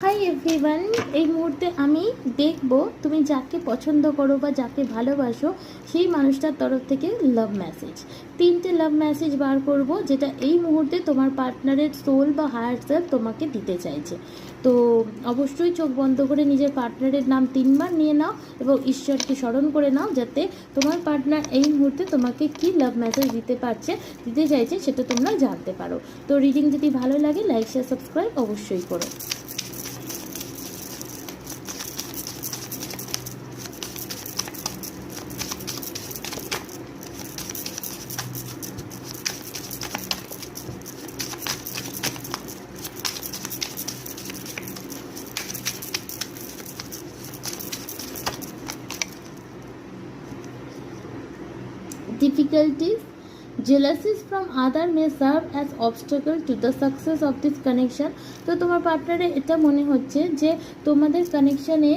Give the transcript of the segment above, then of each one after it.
Hi everyone, এই মুহূর্তে আমি দেখব তুমি যাকে পছন্দ করো বা যাকে ভালোবাসো সেই মানুষটার তরফ থেকে লাভ মেসেজ। 3টে লাভ মেসেজ বার করব যেটা এই মুহূর্তে তোমার পার্টনারের সোল বা হায়ার সেলফ তোমাকে দিতে চাইছে। তো অবশ্যই চোখ বন্ধ করে নিজের পার্টনারের নাম 3বার নিয়ে নাও এবং ঈশ্বরকে স্মরণ করে নাও, যাতে তোমার পার্টনার এই মুহূর্তে তোমাকে কি লাভ মেসেজ দিতে চাইছে সেটা তোমরা জানতে পারো। তো রিডিং যদি ভালো লাগে লাইক শেয়ার সাবস্ক্রাইব অবশ্যই করো। Difficulties, jealousies from other may serve as obstacle to the success of this connection. তো তোমার পার্টনারের এটা মনে হচ্ছে যে তোমাদের কানেকশানে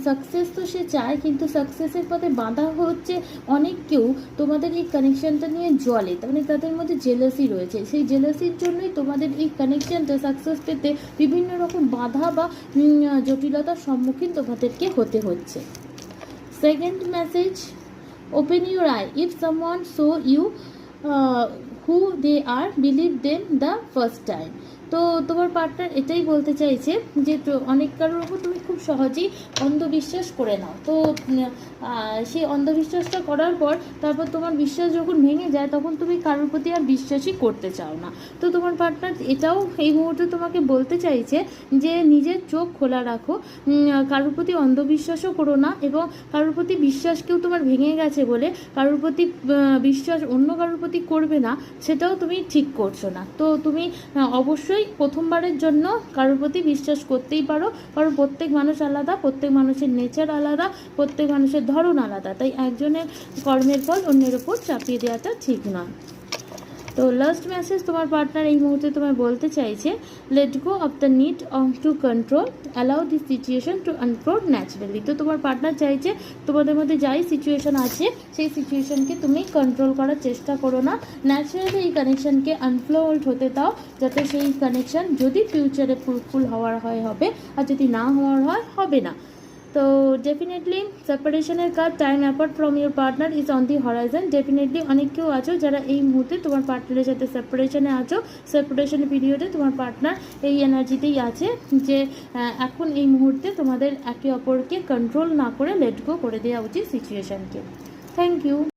সাকসেস তো সে চায়, কিন্তু সাকসেসের পথে বাধা হচ্ছে অনেক কেউ তোমাদের এই কানেকশানটা নিয়ে জ্বলে, তার মানে তাদের মধ্যে জেলাসি রয়েছে। সেই জেলাসির জন্যই তোমাদের এই কানেকশানটা সাকসেস পেতে বিভিন্ন রকম বাধা বা জটিলতার সম্মুখীন তোমাদেরকে হতে হচ্ছে। Second message, open your eye. If someone show you who they are, believe them the first time. তো তোমার পার্টনার এটাই বলতে চাইছে যে অনেক কারোর উপর তুমি খুব সহজেই অন্ধবিশ্বাস করে নাও। তো সেই অন্ধবিশ্বাসটা করার পর তারপর তোমার বিশ্বাস যখন ভেঙে যায় তখন তুমি কারোর প্রতি আর বিশ্বাসই করতে চাও না। তো তোমার পার্টনার এটাও এই মুহূর্তে তোমাকে বলতে চাইছে যে নিজের চোখ খোলা রাখো, কারোর প্রতি অন্ধবিশ্বাসও করো না, এবং কারোর প্রতি বিশ্বাসকেও তোমার ভেঙে গেছে বলে কারোর প্রতি বিশ্বাস অন্য কারোর প্রতি করবে না, সেটাও তুমি ঠিক করছো না। তো তুমি অবশ্যই প্রথমবারের জন্য কারোর প্রতি বিশ্বাস করতেই পারো, কারণ প্রত্যেক মানুষ আলাদা, প্রত্যেক মানুষের নেচার আলাদা, প্রত্যেক মানুষের ধরন আলাদা, তাই একজনের কর্মের ফল অন্যের উপর চাপিয়ে দেওয়াটা ঠিক নয়। তো লাস্ট মেসেজ, তোমার পার্টনার এই মুহূর্তে তোমায় বলতে চাইছে let go of the need to control, allow this situation to unfold naturally. তো তোমার পার্টনার চাইছে তোমাদের মধ্যে যাই সিচুয়েশন আছে সেই সিচুয়েশনকে তুমি কন্ট্রোল করার চেষ্টা করো না, ন্যাচারালি এই কানেকশানকে আনফোল্ড হতে দাও, যাতে সেই কানেকশান যদি ফিউচারে ফ্রুটফুল হওয়ার হয় হবে, আর যদি না হওয়ার হয় হবে না। তো ডেফিনেটলি সেপারেশনের কাজ, time apart from your partner is on the Horizon. Definitely অনেক কেউ আছো যারা এই মুহূর্তে তোমার পার্টনারের সাথে সেপারেশনে আছো, সেপারেশন পিরিয়ডে তোমার পার্টনার এই এনার্জিতেই আছে যে এখন এই মুহূর্তে তোমাদের একে অপরকে কন্ট্রোল না করে লেট গো করে দেওয়া উচিত সিচুয়েশানকে। Thank you.